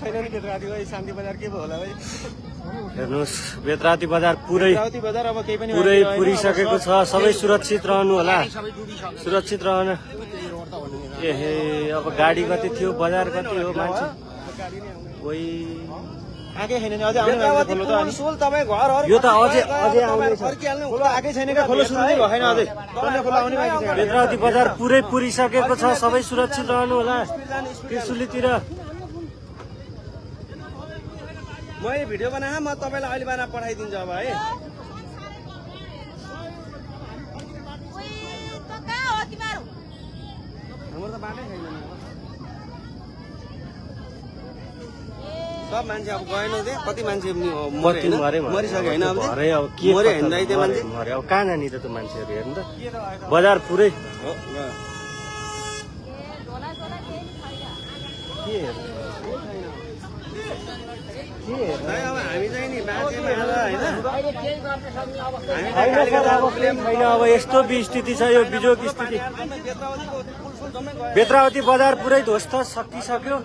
छैन नि बेतराती भाइ शान्ति बजार के भयो होला भाइ हेर्नुहोस् बेतराती बजार पुरै बजार अब केही पनि पुरै पुरिसकेको छ सबै सुरक्षित रहनु होला सुरक्षित रहन एहे अब गाडी कति थियो बजार कति हो मान्छे कोही आकै छैन नि अझै आउने खोलो त अनि सोल तपाईँ घरहरु यो त अझै आउने छ खोलो आकै छैन के खोलो सुरु नै भएन अझै तन्ने खोलो आउने बाँकी छ बेतराती बजार पुरै पुरिसकेको छ सबै सुरक्षित रहनु होला त्रिशुलीतिर मैले भिडियो बनाए म तपाईलाई अहिले बना पठाइदिन्छु अब है हाम्रो त बाटै छैन सब मान्छे अब गएन दे कति मान्छे मरिसक्यो होइन अब मरे होइन त्यो मान्छे मरे अब कहाँ जाने त त्यो मान्छेहरू हेर्नु त बजार पुरै हो अब हामी चाहिँ नि बाँचेमा छैन अब यस्तो स्थिति छ यो बिजोग स्थिति बेतरावती बजार पुरै ध्वस्त सकिसक्यो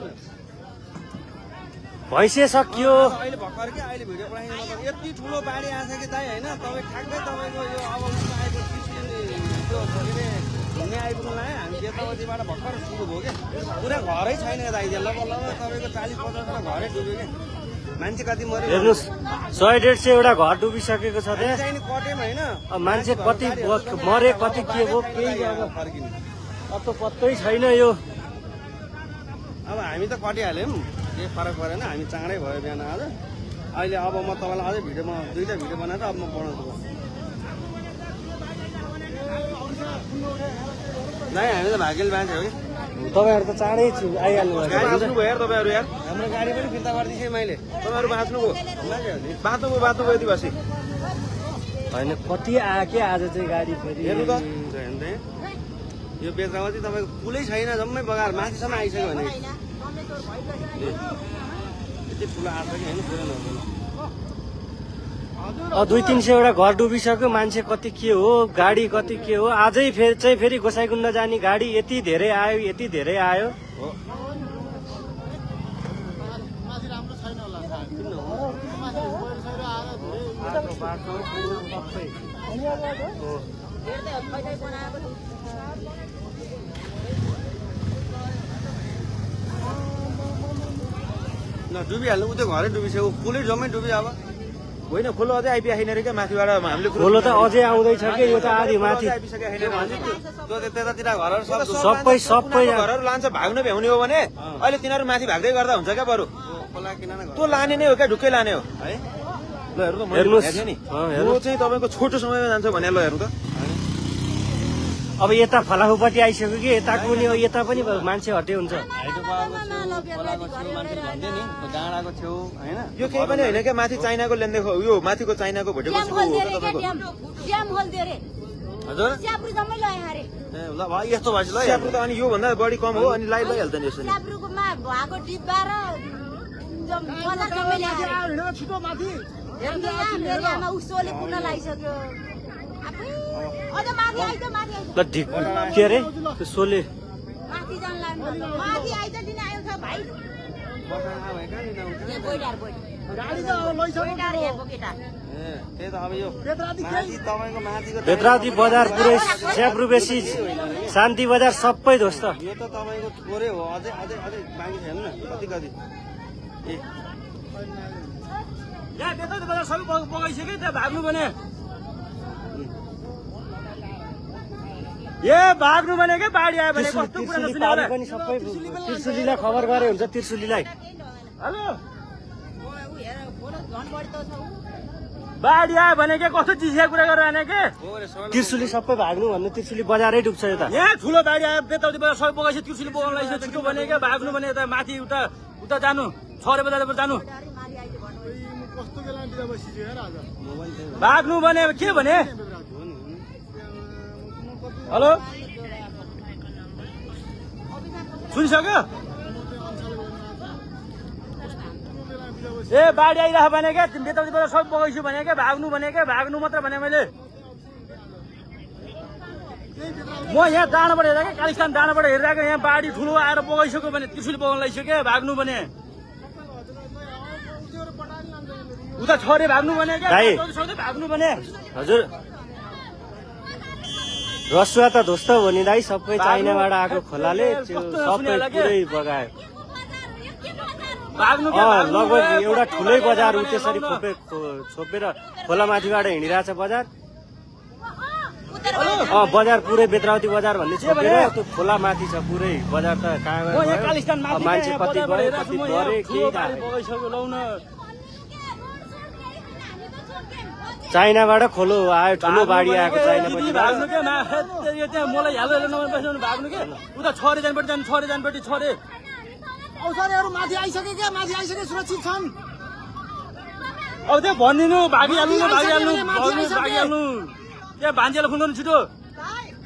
भैँसे सकियो अहिले भर्खर के अहिले भिडियो पठाइदिनु यति ठुलो बाढी आएछ कि दाइ होइन तपाईँ ठ्याक्कै तपाईँको यो अब घुम्ने आइपुग्नु लायो हामी बेतरावतीबाट भर्खर सुरु भयो क्या पुरा घरै छैन दाइ लगभग तपाईँको 40-50 घरै डुब्यो क्या मान्छे कति मऱ्यो हेर्नुहोस् 100-150 एउटा घर डुबिसकेको छ त्यहाँ चाहिँ कटेम होइन मान्छे कति मरे कति के भयो केही फर्किनु अब त पत्तै छैन यो अब हामी त कटिहाल्यौँ केही फरक परेन हामी चाँडै भयो बिहान आज अहिले अब म तपाईँलाई अझै भिडियोमा 2टा भिडियो बनाएर अब म बनाउँछु नै हामी त भाग्यले बाँच्यो हो कि तपाईँहरू त चाँडै आइहाल्नु बाँच्नु भयो यार तपाईँहरू यार हाम्रो गाडी पनि फिर्ता गरिदिएँ मैले तपाईँहरू बाँच्नुभयो बाँच्नुभयो यति बसी होइन कति आयो के आज चाहिँ गाडी फेरि हेर्नु त यो बेतरावती तपाईँको पुलै छैन जम्मै बगाएर माथिसम्म आइसक्यो भने यति ठुलो आएको कि होइन पुरै नहुँदैन 200-300 एउटा घर डुबिसक्यो मान्छे कति के हो गाडी कति के हो आजै फेरि गोसाइकुण्ड जाने गाडी यति धेरै आयो न डुबिहाल्नु उ त घरै डुबिसक्यो पुलै जम्मै डुब्यो अब होइन खोलो अझै आइपुगेको छैन रे क्या माथिबाट हामीले खोलो त अझै आउँदैछ कि यो त आधी माथि त्यतातिर घरहरू सबै घरहरू लान्छ भाग्नु भ्याउने हो भने अहिले तिनीहरू माथि भाग्दै गर्दा हुन्छ क्या बरु त्यो लाने नै हो क्या ढुक्कै लाने हो है ल हेर्नु त नि यो चाहिँ तपाईँको छोटो समयमा जान्छ भने ल हेर्नु त अब यता फलाफुपट्टि आइसक्यो कि यताको नि यता पनि मान्छे हटे हुन्छ डाँडाको छेउ होइन यो केही पनि होइन क्या माथि चाइनाको लेन्दै यो माथिको चाइनाको भोटेको हजुर ल यस्तो भएपछि ल स्याब्रु त अनि योभन्दा बढी कम हो अनि लैहाल्छ नि यसो ल के अरे त्यो सोले बेतराती बजार पुरै स्याब्रु बेसी शान्ति बजार सबै ध्वस्त यो त तपाईँको थोरै हो अझै बाँकी छैन न कति बेतराती बजार सबै बगाइसक्यो त्यहाँ भाग्नु भने भाग्नु भने के बाढी आयो भने कस्तो कुरा सुनाउला पनि सबै त्रिशुलीलाई खबर गरे हुन्छ त्रिशुलीलाई हेलो बाढी आयो भने के कस्तो चिसिया कुरा गरेर आने के त्रिशुली सबै भाग्नु भन्नु त्रिशुली बजारै डुब्छ यता यहाँ ठुलो बाढी आयो बेतराती बजार सबै बगाइसक्यो त्रिशुली बगाउन लागिसक्यो छिटो भने के भाग्नु भने यता माथि उता जानु 6 बजार जानु भाग्नु भने के भने हेलो सुनिसक्यो बाढी आइरह भने क्या बेतरातीबाट सब बगाइछु भने क्या भाग्नु मात्र भने मैले म यहाँ डाँडाबाट हेरेको कालिस्तान डाँडाबाट हेरिरहेको यहाँ बाढी ठुलो आएर बगाइसक्यो भने त्रिशुली बगाउन लागिसक्यो भाग्नु भने उता छोरे भाग्नु भने क्या दाइ। भाग्नु भने हजुर रसुवा त ध्वस्त हो नि दाइ सबै चाइनाबाट आएको खोलाले त्यो सबै पुरै बगायो भाग्नु लगभग एउटा ठुलै बजार उ त्यसरी छोपेर खोलामाथिबाट हिँडिरहेछ बजार बजार पुरै बेत्रावती बजार भन्ने छोपेर त्यो खोलामाथि छ पुरै बजार त कहाँ गयो मान्छे कति गयो कति गरे केही थाहा छैन। चाइनाबाट खोलो आयो ठुलो बाढी आएको चाइनापछि भाग्नु क्या त्यहाँ मलाई हालो नम्बर बस्नु भाग्नु क्या उता छोरे जानपट्टि जानु छोरे जानपट्टि छोरे औषधिहरू माथि आइसके क्या माथि आइसके सुरक्षित छन् अब त्यो भनिदिनु भागिहाल्नु भागिहाल्नु भागिहाल्नु त्यहाँ भान्जेलाई खुन्नु छिटो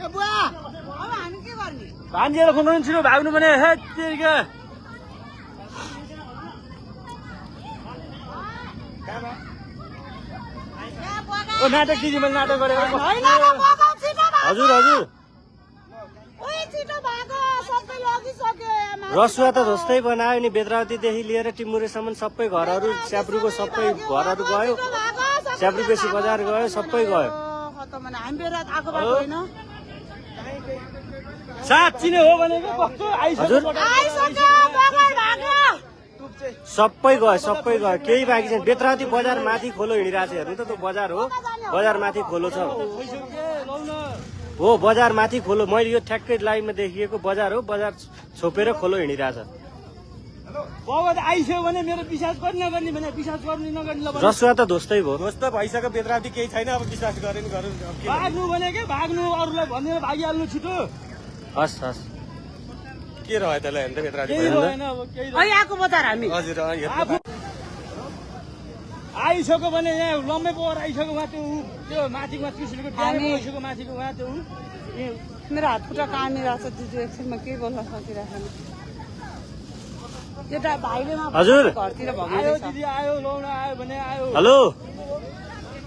ए बुवा अब हामी के गर्ने भान्जेलाई खुन्नु छिटो भाग्नु भने हे क्या ओ नाटक दिदी मैले नाटक गरेको होइन र बगा छिटो भाग हजुर हजुर ओइ छिटो भाग सबै लगिसक्यो रसुवा त जस्तै बनायो नि बेत्रावतीदेखि लिएर टिमुरेसम्म सबै घरहरू च्याप्रुको सबै घरहरू गयो च्याप्रु बेसी बजार गयो सबै गयो खतम हामी बेरात आएको बाटो होइन साँच्ची नै हो भनेको कस्तो हजुर आइसक्यो बगा भाग सबै गयो केही बाँकी छैन बेत्रावती बजार माथि खोलो हिँडिरहेको छ हेर्नु त त्यो बजार हो बजार माथि खोलो छ हो बजार माथि खोलो मैले यो ठ्याक्कै लाइनमा देखिएको बजार हो बजार छोपेर खोलो हिँडिरहेछ बाबा आइसक्यो भने मेरो विश्वास गर्ने नगर्ने भने विश्वास गर्ने नगर्ने रसुवा त ध्वस्तै भयो ध्वस्त भइसक्यो बेत्रावती केही छैन अब विश्वास गरेन गरौँ भाग्नु भने के भाग्नु अरूलाई भनेर भागिहाल्नु छिटो हस् हस् के रह्यो त्यसलाई हेर्नु त बेत्रावती केही रहेन अब केही अहिले आएको बजार हामी हजुर आइसक्यो भने यहाँ लम्बे पोवर आइसक्यो उहाँ त्यो माथिको कृष्णको ड्याम आइसक्यो माथिको उहाँ त्यो मेरो हात खुट्टा कामिरहेको छ दिदी एकछिनमा के बोल्न सकिरहेको एउटा भाइले हजुर घरतिर आयो भगाइदिन्छ दिदी आयो लौन आयो भने आयो हेलो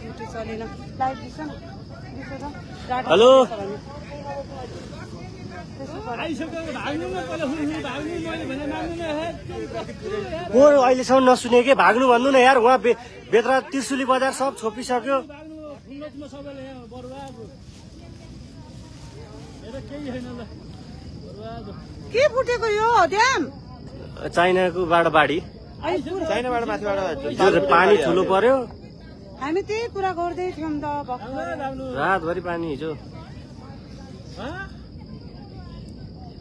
ड्युटी चलेन लाइट दिन्छ न डाटा हेलो। दिन्छ भने। आइसक्यो भाग्नु न पहिला हुनु भाग्नु मैले भने मान्नु न हे को अहिलेसम्म नसुने के भाग्नु भन्नु न यार उहाँ बेत्रा त्रिशुली बजार सब छोपिसक्यो भाग्नु फुल्लोमा सबैले यहाँ बर्बाद हेर केही छैन ल बर्बाद के फुटेको यो ड्याम चाइनाको बाढी चाइनाबाट माथिबाट हिजो पानी ठुलो पर्यो हामी त्यही कुरा गर्दै थियौँ त भर्खर भाग्नु रातभरि पानी हिजो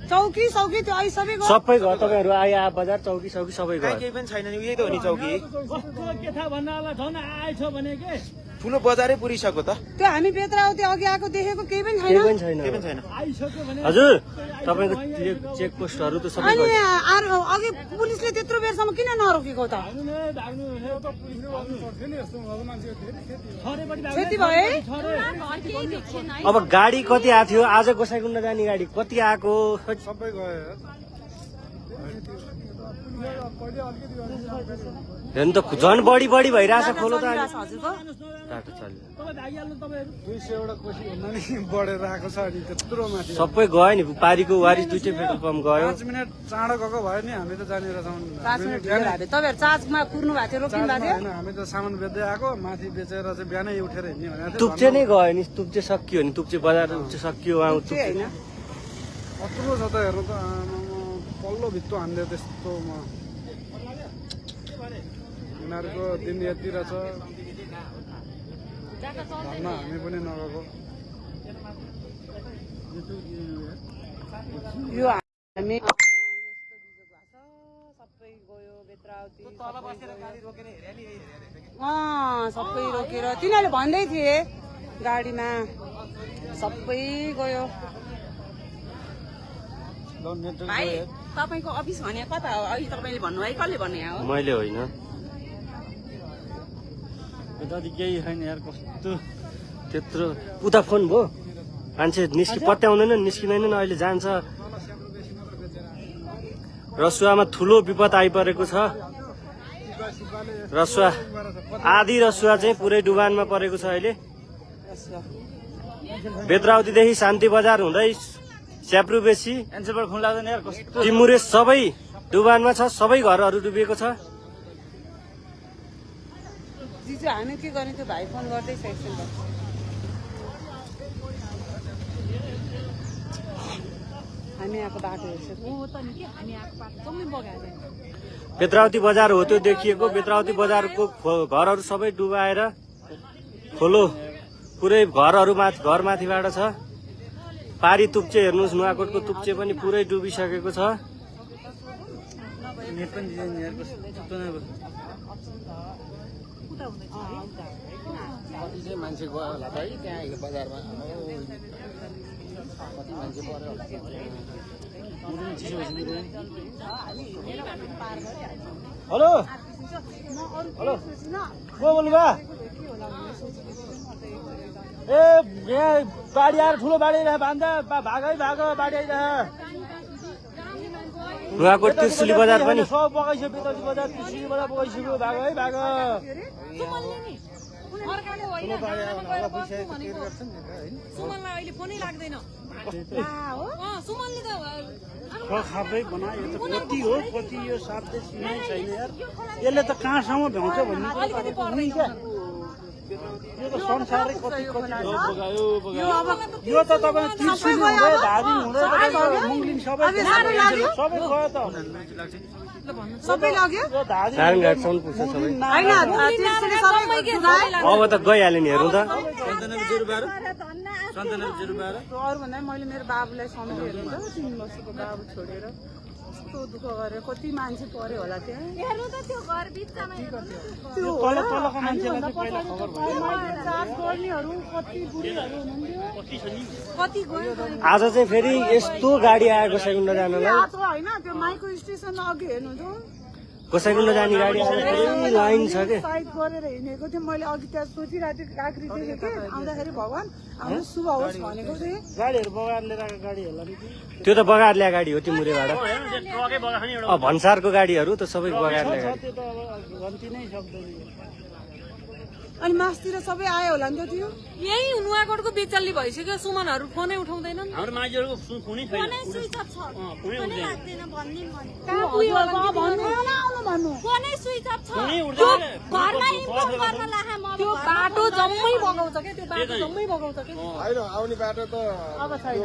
चौकी सौकी त्यो अहिले सबै गयो। सबै घर तपाईँहरू आयो आ बजार चौकी सबै कहीँ गयो केही पनि छैन नि यही त हो नि चौकी कस्तो के थाहा भन्नलाई झन् आएछ भने के ठुलो बजारै पुरिसक्यो त त्यो हामी बेत्रावती अघि आएको देखेको केही पनि केही छैन पनि छैन केही पनि छैन आइसक्यो भने हजुर तपाईँको चेक पोस्टहरू त सबै अनि गयो अघि पुलिसले त्यत्रो बेरसम्म किन नरोकेको त भाग्नु नै भाग्नु हे त पुलिसले भन्नु पर्थ्यो नि यस्तो भएको मान्छे छरेपट्टि क्षति भयो है छरे अब गाडी कति आएको थियो आज गोसाइकुण्ड जाने गाडी कति आएको सबै गयो हेर्नु त झन् बढी भइरहेछ खोलो त अहिले। हजुरको टाटो चल्यो तपाईँ भागिहाल्नु तपाईँहरू 200 वटा कोसी भन्दा नि बढेर आएको छ अनि त्यत्रो माथि सबै गयो नि पारीको वारी दुइटै पेट्रोल पम्प गयो 5 मिनट चाँडो गएको भयो नि हामी त जानेर छौँ 5 मिनट ढिलो भएको थियो तपाईँहरू चार्जमा कुर्नु भएको थियो रोकिनु भएको थियो होइन हामी त सामान बेच्दै आएको माथि बेचेर चाहिँ बिहानै उठेर हिँड्ने भनेको थियो तुप्चे नै गयो नि तुप्चे सकियो नि तुप्चे बजार तुप्चे सकियो उहाँ त्यो होइन कत्रो छ त हेर्नु त आमामा, पल्लो भित्तो हान्दियो त्यस्तोमा यिनीहरूको दिन यतिर छ धर्म हामी पनि नगएको यो हामी यस्तो बिजोग भएको छ सबै गयो बेत्रावती सबै रोकेर तिनीहरूले भन्दै थिए गाडीमा सबै गयो भाइ तपाईँको अफिस भने कता हो अहिले तपाईँले भन्नुभयो कसले भन्ने हो मैले होइन यता केही छैन यार कस्तो त्यत्रो उता फोन भयो मान्छे पत्याउँदैन निस्किँदैनन् अहिले जान्छ रसुवामा ठुलो विपद आइपरेको छ रसुवा आधी रसुवा चाहिँ पुरै डुबानमा परेको छ अहिले बेत्रावतीदेखि शान्ति बजार हुँदै च्याप्रु बेसी एन्सरबाट खुन लाग्दैन यार कस्तो टिमुरे सबै डुबानमा छ सबै घरहरू डुबेको छ त्यो हामी के गर्ने त्यो भाइ फोन गर्दैछ एकछिन बस हामी आएको बाटो हेर्छ बेत्रावती बजार हो त्यो देखिएको बेत्रावती बजारको घरहरू सबै डुबाएर खोलो पुरै घरमाथिबाट छ पारी तुप्चे हेर्नुहोस् नुवाकोटको तुप्चे पनि पुरै डुबिसकेको छ मान्छे गयो होला त है त्यहाँ बजारमा कति मान्छे पर्यो हेलो हेलो को बोल्नुभयो ए यहाँ बाढी आएर ठुलो बाढी आइरह भान्दा भागै भाग बाढी आइरह नुवाकोट त्रिशुली बजार पनि सब बगाइसक्यो बेतौती बजार त्रिशुली बजार बगाइसक्यो भाग है भाग सुमनलाई अहिले फोनै लाग्दैन सुमनले त खाँदै बनायो यो त कति हो कति यो साध्य सीमै छैन यार यसले त कहाँसम्म भ्याउँछ भन्ने यो त संसारै कति यो त तपाईँ त्रिशुली हुँदै धादिङ हुँदै मुङ्लिङ सबै गयो त सबै लग्यो नारायणघाटसम्म पुग्छ सबै अब त गइहाल्यो नि हेर्नु त अरू भन्दा मैले मेरो बाबुलाई समेत हेर्नु त 3 वर्षको बाबु छोडेर कस्तो दुःख गरेर कति मान्छे पर्यो होला त्यहाँ हेर्नु त त्यो घर बिचमा त्यो तल तलको मान्छेलाई चाहिँ पहिला खबर भयो चाप गर्नेहरू कति बुढीहरू हुनुहुन्थ्यो कति गयो आज चाहिँ फेरि यस्तो गाडी आयो गोसाइकुण्ड जानलाई यात्रा होइन त्यो माइक्रो स्टेसन अघि हेर्नु त गोसाइकुण्ड जाने गाडी आज फेरि लाइन छ के साइड गरेर हिँडेको थिएँ मैले अघि त्यहाँ सोचिरहेको थिएँ काँक्री देखेँ कि आउँदाखेरि भगवान् हाम्रो शुभ होस् भनेको थिएँ गाडीहरू बगाएर लिएर आएको गाडी होला नि त्यो त बगाएर ल्याएको गाडी हो टिमुरेबाट भन्सारको गाडीहरू त सबै बगाएर ल्याएको गाडी त्यो त अब गन्ती नै सक्दैन अनि मासतिर सबै आयो होला नि त त्यो यही नुवाकोटको बेचल्ली भइसक्यो सुमनहरू फोनै उठाउँदैनन् हाम्रो मान्छेहरूको फोनै छैन स्विच अफ छ फोनै लाग्दैन भन्ने कहाँ पुग्यो होला भन्नु न आउनु भन्नु फोनै स्विच अफ छ त्यो घरमा इन्फर्म गर्न लाहा म त्यो बाटो जम्मै बगाउँछ के त्यो बाटो जम्मै बगाउँछ के होइन आउने बाटो त अब छैन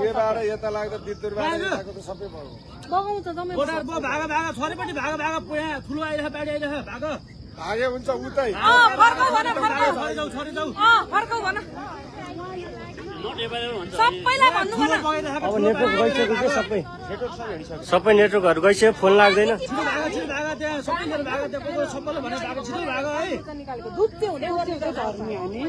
योबाट यता लाग्दा बिर्तुरबाट यताको त सबै बगाउँछ जम्मै भाग भाग छोरेपट्टि भाग भाग यहाँ ठुलो आइरह बाढी आइरह भाग भागे हुन्छ उतै फर्काउ भन फर्काउ छोरी जाऊ फर्काउ भन सबैलाई भन्नु भन अब नेटवर्क गइसक्यो कि सबै नेटवर्कहरू गइसक्यो फोन लाग्दैन छिटो भाग त्यहाँ सबैजना भाग त्यहाँ कोही सबैले भने भाग छिटो भाग है दुप्ते हुँदै झर्ने हामी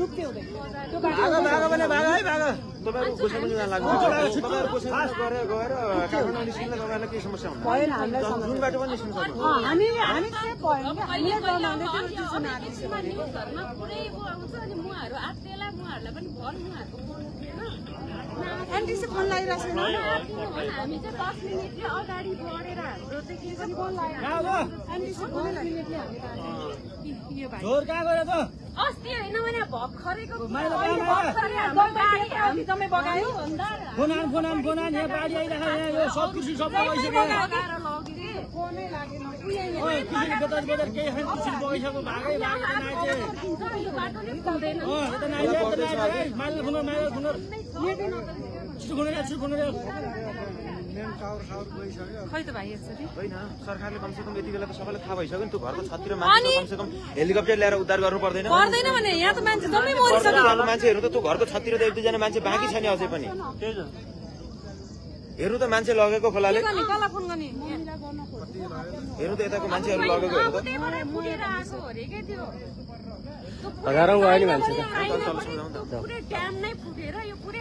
दुप्ते हुँदै त्यो भाग भने भाग है भाग तपाईँहरू गोसाइकुण्ड जान लाग्नु तपाईँहरू गोसाइकुण्ड गएर काठमाडौँ निस्किँदा तपाईँहरूलाई केही समस्या हुन्छ भएन हामीलाई जुन बाटो पनि निस्किनु सक्नु हामी चाहिँ भएन कि हामीले गर्न आउँदै त्यो ट्युसन आएको घरमा पुरै आउँछ अनि मुहाहरू आत्तेला मुहाहरूलाई पनि भर मुहाहरूको फोन थिएन एनटिसी फोन लगाइरहेको छैन हामी चाहिँ 10 मिनेटले अगाडि बढेर हाम्रो चाहिँ के पनि फोन एनटिसी फोनै लगाइरहेको यो भाइ झोर कहाँ गयो त अस्ति होइन भने भर्खरैको हामी जम्मै बगायो फोन आन यहाँ बाढी आइरह यहाँ यो सब कृषि सब बगाइसक्यो फोनै लागेन कृषि बेताज बजार केही छैन कृषि बगाइसक्यो भागै यता नाइजे माइल खुनर छिटो खुनर खै त भाइ यसरी होइन सरकारले कमसेकम यति बेला त सबैलाई थाहा भइसक्यो नि त्यो घरको छततिर मान्छे कमसेकम हेलिकप्टर ल्याएर उद्धार गर्नु पर्दैन भने यहाँ त मान्छे जम्मै मरिसक्यो मान्छेहरू त त्यो घरको छततिर त 1-2 जना मान्छे बाँकी छैन अझै पनि हेर्नु त मान्छे लगेको खोलाले कसलाई फोन गर्ने हेर्नु त यताको मान्छेहरू लगेको हेर्नु त हजारौँ गयो नि मान्छे त पुरै ड्याम नै फुटेर यो पुरै